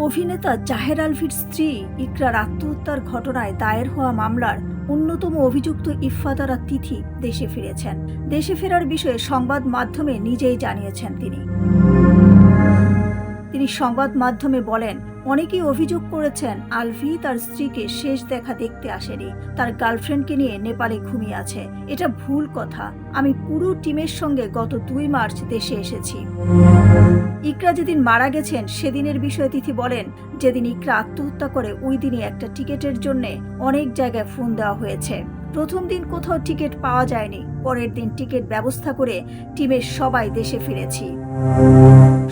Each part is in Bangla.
অভিনেতা জাহের আলভির স্ত্রী ইকরার আত্মহত্যার ঘটনায় দায়ের হওয়া মামলার অন্যতম অভিযুক্ত ইফফাতারা তিথি দেশে ফিরেছেন। দেশে ফেরার বিষয়ে সংবাদ মাধ্যমে নিজেই জানিয়েছেন তিনি সংবাদ মাধ্যমে বলেন, অনেকেই অভিযোগ করেছেন আলভি তার স্ত্রীকে শেষ দেখা দেখতে আসেনি, তার গার্লফ্রেন্ডকে নিয়ে নেপালে ঘুমিয়ে আছে। এটা ভুল কথা। আমি পুরো টিমের সঙ্গে গত 2 মার্চ দেশে এসেছি। ইকরা যেদিন মারা গেছেন সেদিনের বিষয়ে তিথি বলেন, যেদিন ইকরা আত্মহত্যা করে ওই দিনই একটা টিকেটের জন্য অনেক জায়গায় ফোন দেওয়া হয়েছে। প্রথম দিন কোথাও টিকিট পাওয়া যায়নি, পরের দিন টিকিট ব্যবস্থা করে টিমের সবাই দেশে ফিরেছি।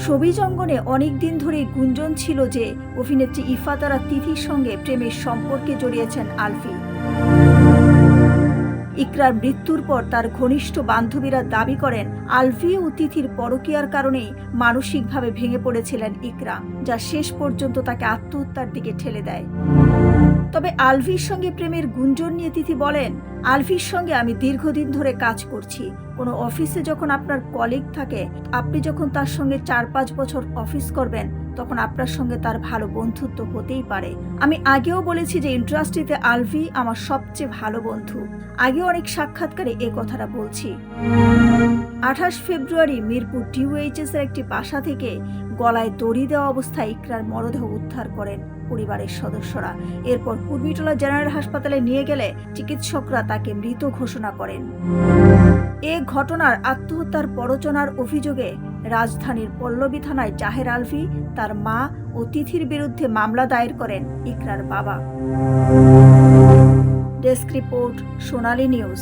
শোবিজ অঙ্গনে অনেক দিন ধরে গুঞ্জন ছিল যে অভিনেত্রী ইফফাতারা তিথির সঙ্গে প্রেমের সম্পর্কে জড়িয়েছেন আলভি। ইকরার মৃত্যুর পর তার ঘনিষ্ঠ বান্ধবীরা দাবি করেন আলভি ও তিথির পরকীয়ার কারণেই মানসিকভাবে ভেঙে পড়েছিলেন ইকরা, যা শেষ পর্যন্ত তাকে আত্মহত্যার দিকে ঠেলে দেয়। তবে আলভির সঙ্গে প্রেমের গুঞ্জন নিয়ে তিথি বলেন, আলভির সঙ্গে আমি দীর্ঘদিন ধরে কাজ করছি। কোনো অফিসে যখন আপনার কলিগ থাকে, আপনি যখন তার সঙ্গে 4-5 বছর অফিস করবেন, তখন আপনার সঙ্গে তার ভালো বন্ধুত্ব হতেই পারে। আমি আগেও বলেছি যে ইন্ডাস্ট্রিতে আলভি আমার সবচেয়ে ভালো বন্ধু। আগে অনেক সাক্ষাৎকারে এ কথাটা বলছি। 28 ফেব্রুয়ারি মিরপুর DOHS এর একটি বাসা থেকে গলায় দড়ি দেওয়া অবস্থায় ইকরার মরদেহ উদ্ধার করেন পরিবারের সদস্যরা। এরপর কুর্মিটোলা জেনারেল হাসপাতালে নিয়ে গেলে চিকিৎসকরা তাকে মৃত ঘোষণা করেন। এ ঘটনার আত্মহত্যার প্ররোচনার অভিযোগে রাজধানীর পল্লবী থানায় জাহের আলভি, তার মা ও তিথির বিরুদ্ধে মামলা দায়ের করেন ইকরার বাবা। ডেস্ক রিপোর্ট, সোনালী নিউজ।